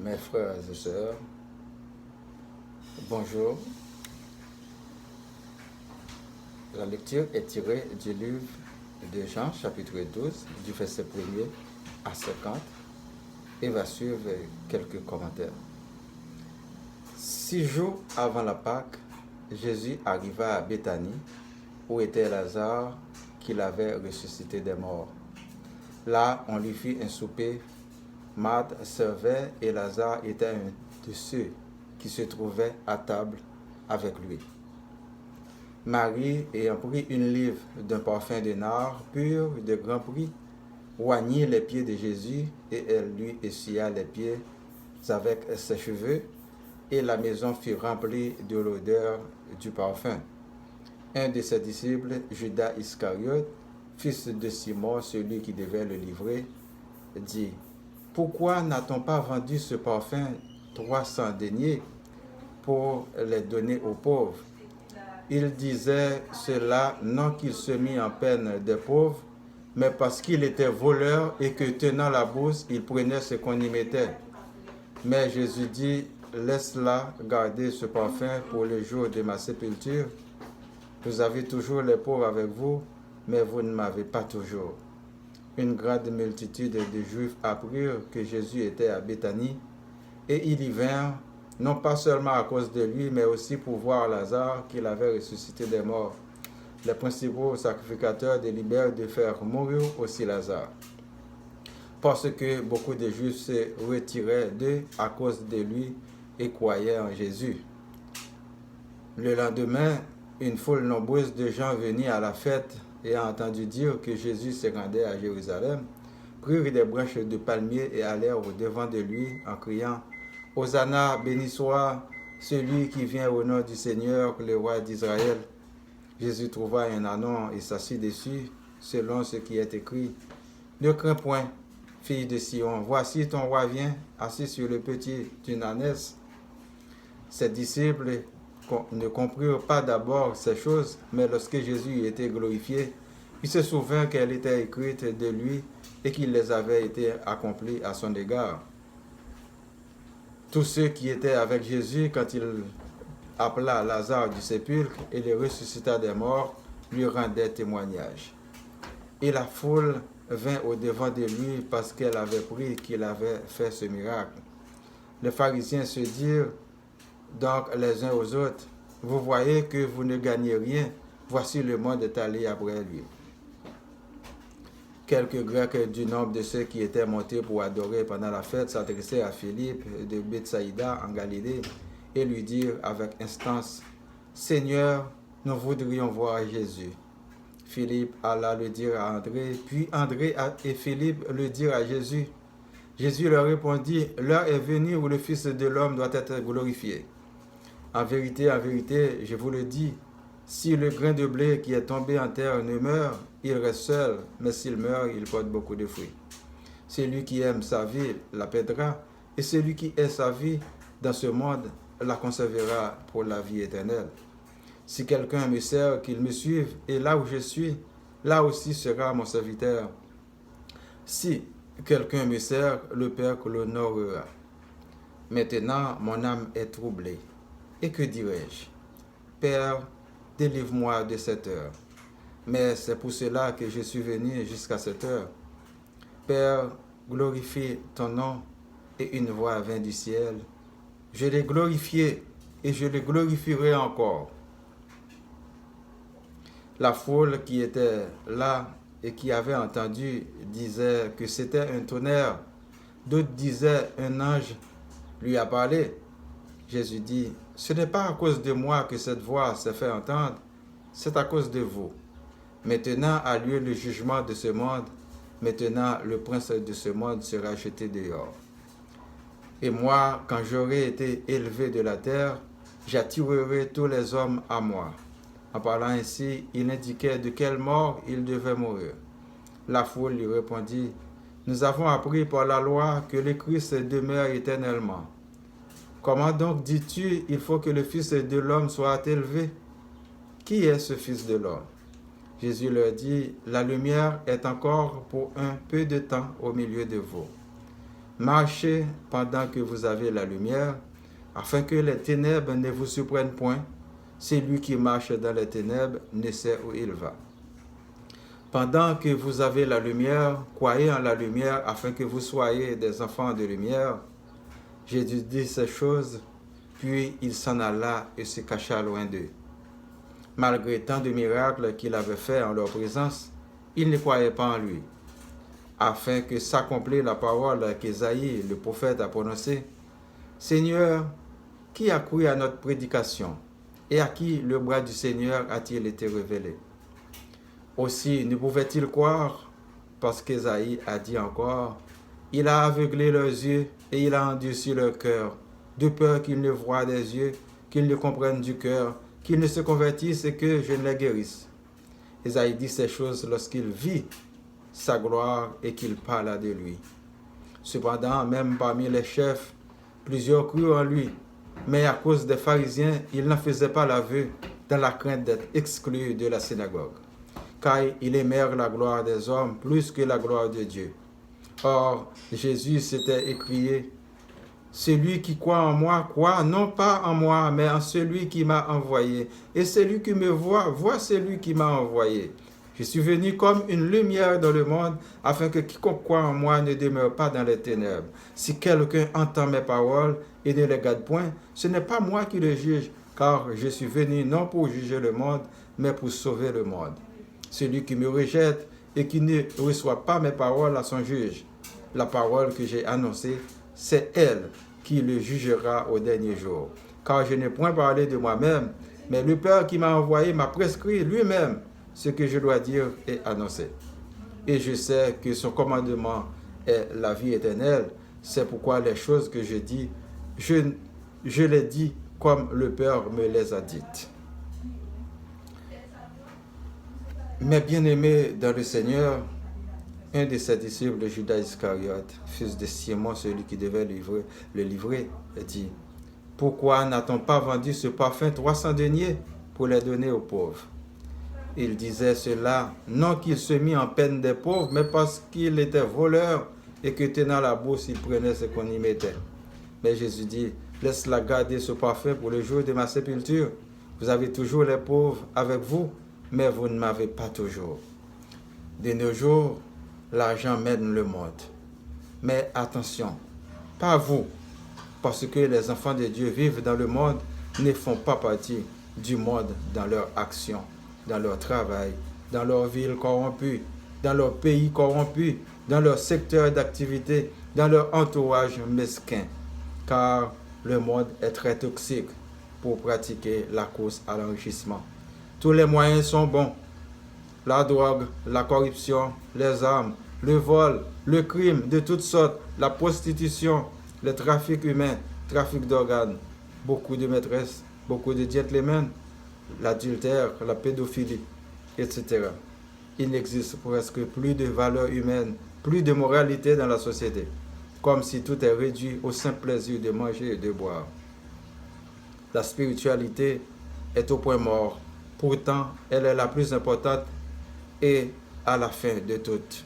Mes frères et sœurs, bonjour. La lecture est tirée du livre de Jean, chapitre 12, du verset 1er à 50, et va suivre quelques commentaires. 6 jours avant la Pâque, Jésus arriva à Béthanie, où était Lazare, qu'il avait ressuscité des morts. Là, on lui fit un souper. Marthe servait et Lazare était un de ceux qui se trouvaient à table avec lui. Marie, ayant pris une livre d'un parfum de nard pur de grand prix, oignit les pieds de Jésus et elle lui essuya les pieds avec ses cheveux, et la maison fut remplie de l'odeur du parfum. Un de ses disciples, Judas Iscariote, fils de Simon, celui qui devait le livrer, dit: Pourquoi n'a-t-on pas vendu ce parfum 300 deniers pour les donner aux pauvres? Il disait cela non qu'il se mit en peine des pauvres, mais parce qu'il était voleur et que, tenant la bourse, il prenait ce qu'on y mettait. Mais Jésus dit: Laisse-la garder ce parfum pour le jour de ma sépulture. Vous avez toujours les pauvres avec vous, mais vous ne m'avez pas toujours. Une grande multitude de Juifs apprirent que Jésus était à Béthanie, et ils y vinrent, non pas seulement à cause de lui, mais aussi pour voir Lazare qu'il avait ressuscité des morts. Les principaux sacrificateurs délibèrent de faire mourir aussi Lazare, parce que beaucoup de Juifs se retiraient d'eux à cause de lui et croyaient en Jésus. Le lendemain, une foule nombreuse de gens venus à la fête, ayant entendu dire que Jésus se rendait à Jérusalem, prirent des branches de palmier et allèrent au-devant de lui en criant: Hosanna, béni soit celui qui vient au nom du Seigneur, le roi d'Israël. Jésus trouva un ânon et s'assit dessus, selon ce qui est écrit: Ne crains point, fille de Sion, voici ton roi vient, assis sur le petit d'une ânesse. Ses disciples ne comprirent pas d'abord ces choses, mais lorsque Jésus était glorifié, il se souvint qu'elles étaient écrites de lui et qu'il les avait été accomplies à son égard. Tous ceux qui étaient avec Jésus quand il appela Lazare du sépulcre et le ressuscita des morts lui rendaient témoignage. Et la foule vint au-devant de lui parce qu'elle avait pris qu'il avait fait ce miracle. Les pharisiens se dirent donc les uns aux autres: Vous voyez que vous ne gagnez rien, voici le monde est allé après lui. Quelques Grecs du nombre de ceux qui étaient montés pour adorer pendant la fête s'adressèrent à Philippe de Bethsaïda en Galilée et lui dirent avec instance: Seigneur, nous voudrions voir Jésus. Philippe alla le dire à André, puis André et Philippe le dirent à Jésus. Jésus leur répondit: L'heure est venue où le Fils de l'homme doit être glorifié. En vérité, je vous le dis, si le grain de blé qui est tombé en terre ne meurt, il reste seul, mais s'il meurt, il porte beaucoup de fruits. Celui qui aime sa vie la perdra, et celui qui hait sa vie dans ce monde la conservera pour la vie éternelle. Si quelqu'un me sert, qu'il me suive, et là où je suis, là aussi sera mon serviteur. Si quelqu'un me sert, le Père l'honorera. Maintenant, mon âme est troublée. Et que dirais-je? Père, délivre-moi de cette heure. Mais c'est pour cela que je suis venu jusqu'à cette heure. Père, glorifie ton nom. Et une voix vint du ciel: Je l'ai glorifié et je le glorifierai encore. La foule qui était là et qui avait entendu disait que c'était un tonnerre. D'autres disaient: Un ange lui a parlé. Jésus dit: Ce n'est pas à cause de moi que cette voix s'est fait entendre, c'est à cause de vous. Maintenant a lieu le jugement de ce monde. Maintenant le prince de ce monde sera jeté dehors. Et moi, quand j'aurai été élevé de la terre, j'attirerai tous les hommes à moi. En parlant ainsi, il indiquait de quelle mort il devait mourir. La foule lui répondit: Nous avons appris par la loi que le Christ demeure éternellement. Comment donc dis-tu, il faut que le Fils de l'homme soit élevé? Qui est ce Fils de l'homme? Jésus leur dit: La lumière est encore pour un peu de temps au milieu de vous. Marchez pendant que vous avez la lumière, afin que les ténèbres ne vous surprennent point. Celui qui marche dans les ténèbres ne sait où il va. Pendant que vous avez la lumière, croyez en la lumière, afin que vous soyez des enfants de lumière. Jésus dit ces choses, puis il s'en alla et se cacha loin d'eux. Malgré tant de miracles qu'il avait faits en leur présence, ils ne croyaient pas en lui. Afin que s'accomplisse la parole qu'Ésaïe, le prophète, a prononcée. Seigneur, qui a cru à notre prédication, et à qui le bras du Seigneur a-t-il été révélé? Aussi ne pouvait-il croire, parce qu'Ésaïe a dit encore, il a aveuglé leurs yeux et il a endurci leur cœur, de peur qu'ils ne voient des yeux, qu'ils ne comprennent du cœur, qu'ils ne se convertissent et que je ne les guérisse. Ésaïe dit ces choses lorsqu'il vit sa gloire et qu'il parla de lui. Cependant, même parmi les chefs, plusieurs crurent en lui, mais à cause des pharisiens, il n'en faisait pas l'aveu dans la crainte d'être exclu de la synagogue, car il aimait la gloire des hommes plus que la gloire de Dieu. Or, Jésus s'était écrié, « Celui qui croit en moi, croit non pas en moi, mais en celui qui m'a envoyé. Et celui qui me voit, voit celui qui m'a envoyé. Je suis venu comme une lumière dans le monde, afin que quiconque croit en moi ne demeure pas dans les ténèbres. Si quelqu'un entend mes paroles et ne les garde point, ce n'est pas moi qui le juge, car je suis venu non pour juger le monde, mais pour sauver le monde. Celui qui me rejette et qui ne reçoit pas mes paroles à son juge. La parole que j'ai annoncée, c'est elle qui le jugera au dernier jour. Car je n'ai point parlé de moi-même, mais le Père qui m'a envoyé m'a prescrit lui-même ce que je dois dire et annoncer. Et je sais que son commandement est la vie éternelle. C'est pourquoi les choses que je dis, je les dis comme le Père me les a dites. Mes bien-aimés dans le Seigneur, un de ses disciples, Judas Iscariote, fils de Simon, celui qui devait le livrer, dit, « Pourquoi n'a-t-on pas vendu ce parfum 300 deniers pour les donner aux pauvres ?» Il disait cela, non qu'il se mit en peine des pauvres, mais parce qu'il était voleur et que tenant la bourse, il prenait ce qu'on y mettait. Mais Jésus dit, « Laisse-la garder ce parfum pour le jour de ma sépulture. Vous avez toujours les pauvres avec vous, mais vous ne m'avez pas toujours. » De nos jours, l'argent mène le monde. Mais attention, pas vous, parce que les enfants de Dieu vivent dans le monde, ne font pas partie du monde dans leur action, dans leur travail, dans leur ville corrompue, dans leur pays corrompu, dans leur secteur d'activité, dans leur entourage mesquin. Car le monde est très toxique pour pratiquer la course à l'enrichissement. Tous les moyens sont bons. La drogue, la corruption, les armes, le vol, le crime de toutes sortes, la prostitution, le trafic humain, trafic d'organes, beaucoup de maîtresses, beaucoup de gentlemen, l'adultère, la pédophilie, etc. Il n'existe presque plus de valeurs humaines, plus de moralité dans la société, comme si tout est réduit au simple plaisir de manger et de boire. La spiritualité est au point mort, pourtant elle est la plus importante et à la fin de toutes.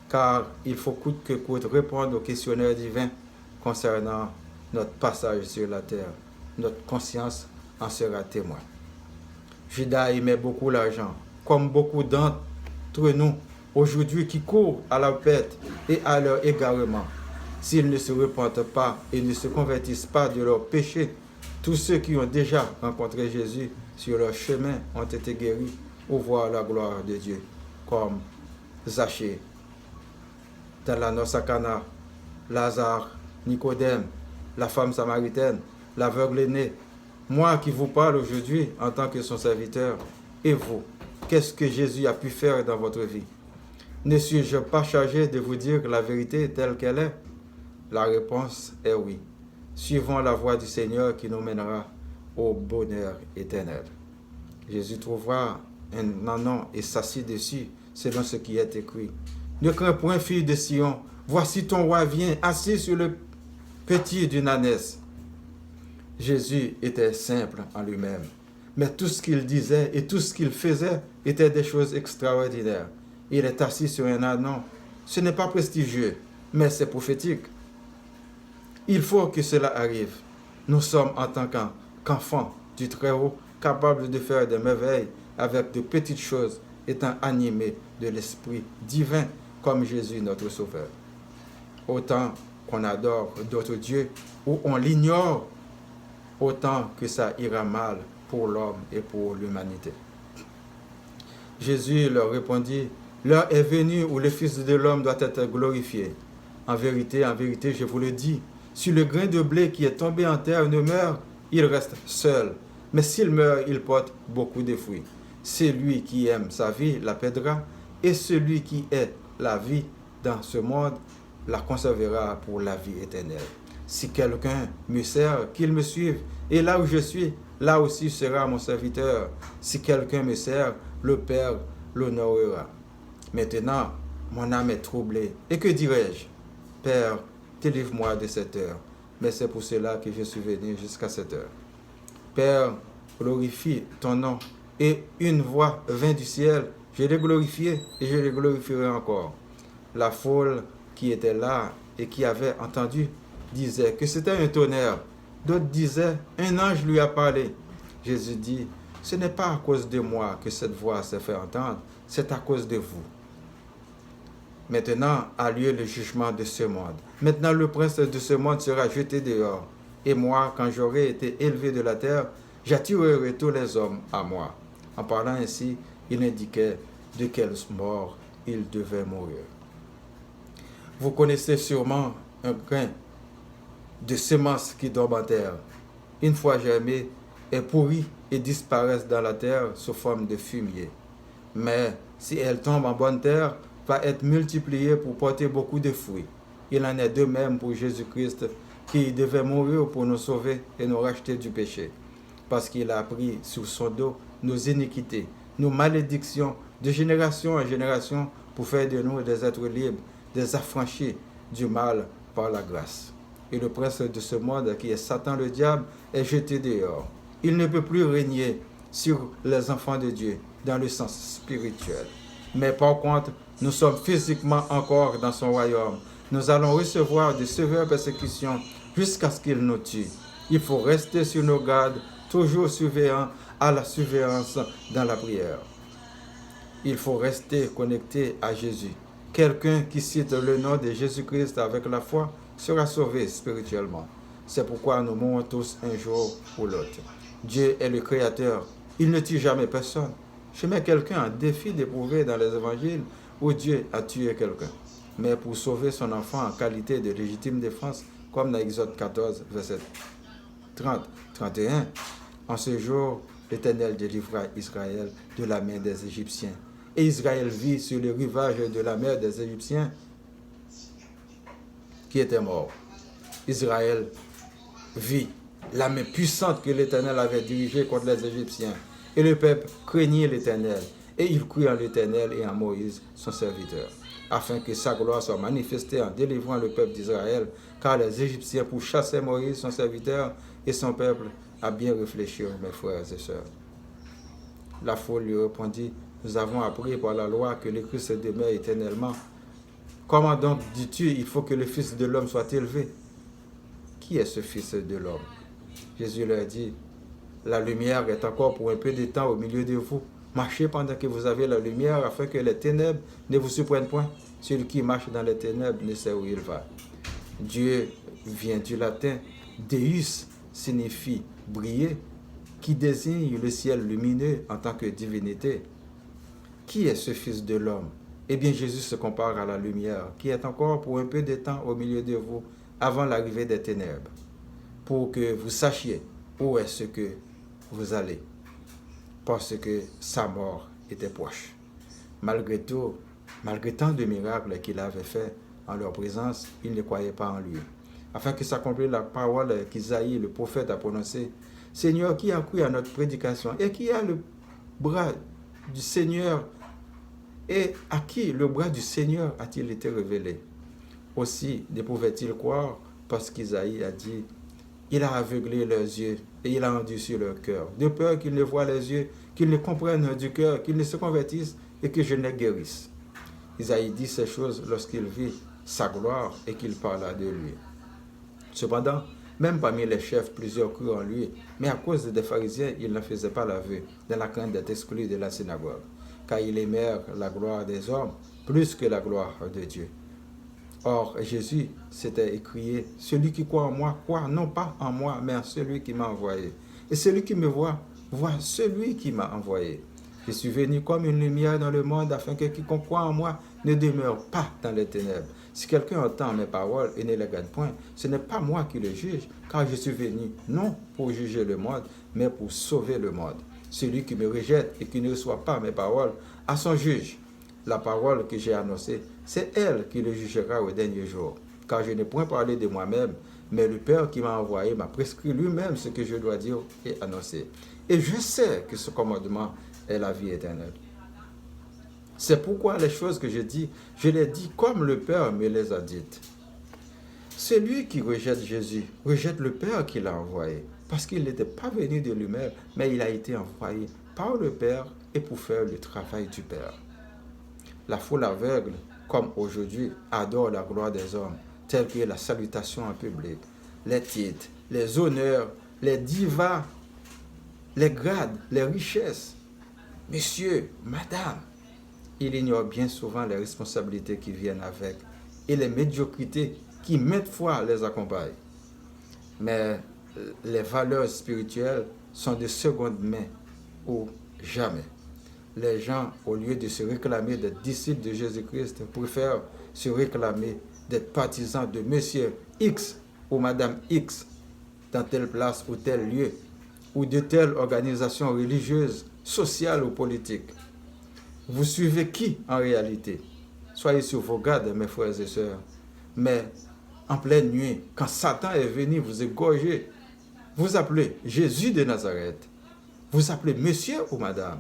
Car il faut coûte que coûte répondre au questionnaire divin concernant notre passage sur la terre. Notre conscience en sera témoin. Judas aimait beaucoup l'argent, comme beaucoup d'entre nous aujourd'hui qui courent à la perte et à leur égarement. S'ils ne se repentent pas et ne se convertissent pas de leurs péchés, tous ceux qui ont déjà rencontré Jésus sur leur chemin ont été guéris ou voir la gloire de Dieu, comme Zachée, dans la noce à Cana, Lazare, Nicodème, la femme samaritaine, l'aveugle aîné. Moi qui vous parle aujourd'hui en tant que son serviteur, et vous, qu'est-ce que Jésus a pu faire dans votre vie? Ne suis-je pas chargé de vous dire la vérité telle qu'elle est? La réponse est oui. Suivons la voie du Seigneur qui nous mènera au bonheur éternel. Jésus trouvera un anon et s'assit dessus, selon ce qui est écrit. Ne crains point, fille de Sion, voici ton roi vient, assis sur le petit d'une ânesse. Jésus était simple en lui-même, mais tout ce qu'il disait et tout ce qu'il faisait étaient des choses extraordinaires. Il est assis sur un anon. Ce n'est pas prestigieux, mais c'est prophétique. Il faut que cela arrive. Nous sommes en tant qu'enfants du Très-Haut, capables de faire des merveilles avec de petites choses, étant animés de l'Esprit divin comme Jésus notre Sauveur. Autant qu'on adore d'autres dieux ou on l'ignore, autant que ça ira mal pour l'homme et pour l'humanité. Jésus leur répondit, « L'heure est venue où le Fils de l'homme doit être glorifié. En vérité, je vous le dis, si le grain de blé qui est tombé en terre ne meurt, il reste seul. Mais s'il meurt, il porte beaucoup de fruits. Celui qui aime sa vie la perdra, et celui qui est la vie dans ce monde la conservera pour la vie éternelle. Si quelqu'un me sert, qu'il me suive, et là où je suis, là aussi sera mon serviteur. Si quelqu'un me sert, le Père l'honorera. Maintenant, mon âme est troublée. Et que dirais-je? Père, délivre-moi de cette heure. Mais c'est pour cela que je suis venu jusqu'à cette heure. Père, glorifie ton nom. Et une voix vint du ciel. Je l'ai glorifié et je le glorifierai encore. La foule qui était là et qui avait entendu disait que c'était un tonnerre. D'autres disaient, un ange lui a parlé. Jésus dit, ce n'est pas à cause de moi que cette voix s'est fait entendre, c'est à cause de vous. Maintenant a lieu le jugement de ce monde. Maintenant le prince de ce monde sera jeté dehors. Et moi, quand j'aurai été élevé de la terre, j'attirerai tous les hommes à moi. En parlant ainsi, il indiquait de quelle mort il devait mourir. Vous connaissez sûrement un grain de semence qui tombe en terre. Une fois germé, est pourrie et disparaissent dans la terre sous forme de fumier. Mais si elle tombe en bonne terre, va être multipliée pour porter beaucoup de fruits. Il en est de même pour Jésus-Christ qui devait mourir pour nous sauver et nous racheter du péché, parce qu'il a pris sur son dos nos iniquités, nos malédictions de génération en génération pour faire de nous des êtres libres, des affranchis du mal par la grâce. Et le prince de ce monde, qui est Satan le diable, est jeté dehors. Il ne peut plus régner sur les enfants de Dieu dans le sens spirituel. Mais par contre, nous sommes physiquement encore dans son royaume. Nous allons recevoir de sévères persécutions jusqu'à ce qu'il nous tue. Il faut rester sur nos gardes, toujours surveillant à la surveillance dans la prière. Il faut rester connecté à Jésus. Quelqu'un qui cite le nom de Jésus-Christ avec la foi sera sauvé spirituellement. C'est pourquoi nous mourrons tous un jour ou l'autre. Dieu est le Créateur. Il ne tue jamais personne. Je mets quelqu'un en défi d'éprouver dans les évangiles où Dieu a tué quelqu'un, mais pour sauver son enfant en qualité de légitime défense, comme dans Exode 14, verset 30-31. En ce jour, l'Éternel délivra Israël de la main des Égyptiens. Et Israël vit sur le rivage de la mer des Égyptiens qui étaient morts. Israël vit la main puissante que l'Éternel avait dirigée contre les Égyptiens. Et le peuple craignait l'Éternel. Et il crut en l'Éternel et en Moïse, son serviteur, afin que sa gloire soit manifestée en délivrant le peuple d'Israël, car les Égyptiens pourchassaient Moïse, son serviteur, et son peuple. À bien réfléchir, mes frères et sœurs. La foule lui répondit, nous avons appris par la loi que le Christ demeure éternellement. Comment donc dis-tu, il faut que le Fils de l'homme soit élevé? Qui est ce Fils de l'homme? Jésus leur dit, la lumière est encore pour un peu de temps au milieu de vous. Marchez pendant que vous avez la lumière, afin que les ténèbres ne vous surprennent point. Celui qui marche dans les ténèbres ne sait où il va. Dieu vient du latin, Deus signifie briller, qui désigne le ciel lumineux en tant que divinité. Qui est ce Fils de l'homme? Eh bien, Jésus se compare à la lumière, qui est encore pour un peu de temps au milieu de vous, avant l'arrivée des ténèbres, pour que vous sachiez où est-ce que vous allez, parce que sa mort était proche. Malgré tout, malgré tant de miracles qu'il avait fait en leur présence, ils ne croyaient pas en lui. Afin que s'accomplisse la parole qu'Isaïe, le prophète, a prononcée. Seigneur, qui a cru à notre prédication? Et qui a le bras du Seigneur? Et à qui le bras du Seigneur a-t-il été révélé? Aussi ne pouvaient-ils croire, parce qu'Isaïe a dit, il a aveuglé leurs yeux et il a endurci leur cœur, de peur qu'ils ne voient les yeux, qu'ils ne comprennent du cœur, qu'ils ne se convertissent et que je les guérisse. Isaïe dit ces choses lorsqu'il vit sa gloire et qu'il parla de lui. Cependant, même parmi les chefs, plusieurs crurent en lui, mais à cause des pharisiens, ils ne faisaient pas l'aveu, dans la crainte d'être exclus de la synagogue, car ils aimèrent la gloire des hommes plus que la gloire de Dieu. Or, Jésus s'était écrié, « Celui qui croit en moi, croit non pas en moi, mais en celui qui m'a envoyé. Et celui qui me voit, voit celui qui m'a envoyé. Je suis venu comme une lumière dans le monde, afin que quiconque croit en moi ne demeure pas dans les ténèbres. Si quelqu'un entend mes paroles et ne les garde point, ce n'est pas moi qui le juge, car je suis venu non pour juger le monde, mais pour sauver le monde. Celui qui me rejette et qui ne reçoit pas mes paroles a son juge. La parole que j'ai annoncée, c'est elle qui le jugera au dernier jour. Car je n'ai point parlé de moi-même, mais le Père qui m'a envoyé m'a prescrit lui-même ce que je dois dire et annoncer. Et je sais que ce commandement est la vie éternelle. C'est pourquoi les choses que je dis, je les dis comme le Père me les a dites. Celui qui rejette Jésus, rejette le Père qui l'a envoyé, parce qu'il n'était pas venu de lui-même, mais il a été envoyé par le Père et pour faire le travail du Père. La foule aveugle, comme aujourd'hui, adore la gloire des hommes, telle que la salutation en public, les titres, les honneurs, les divas, les grades, les richesses. Monsieur, madame, il ignore bien souvent les responsabilités qui viennent avec et les médiocrités qui maintes fois les accompagnent. Mais les valeurs spirituelles sont de seconde main ou jamais. Les gens, au lieu de se réclamer des disciples de Jésus-Christ, préfèrent se réclamer des partisans de Monsieur X ou Madame X dans telle place ou tel lieu, ou de telle organisation religieuse, sociale ou politique. Vous suivez qui en réalité? Soyez sur vos gardes, mes frères et sœurs. Mais en pleine nuit, quand Satan est venu vous égorger, vous appelez Jésus de Nazareth. Vous appelez Monsieur ou Madame.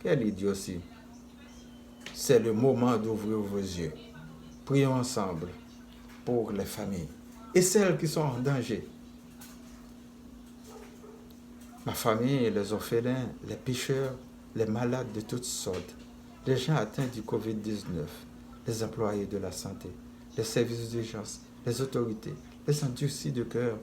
Quelle idiotie. C'est le moment d'ouvrir vos yeux. Prions ensemble pour les familles et celles qui sont en danger. Ma famille, les orphelins, les pécheurs, les malades de toutes sortes, les gens atteints du Covid-19, les employés de la santé, les services d'urgence, les autorités, les endurcis de cœur,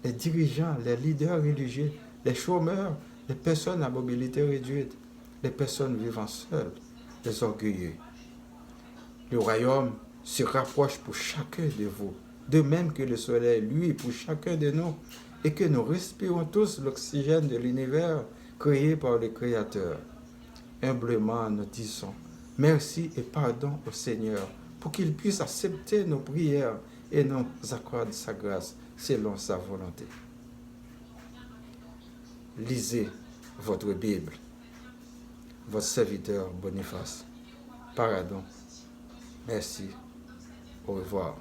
les dirigeants, les leaders religieux, les chômeurs, les personnes à mobilité réduite, les personnes vivant seules, les orgueilleux. Le royaume se rapproche pour chacun de vous, de même que le soleil, lui, pour chacun de nous, et que nous respirons tous l'oxygène de l'univers créé par le Créateur. Humblement, nous disons merci et pardon au Seigneur pour qu'il puisse accepter nos prières et nous accorde sa grâce selon sa volonté. Lisez votre Bible. Votre serviteur Boniface. Pardon. Merci. Au revoir.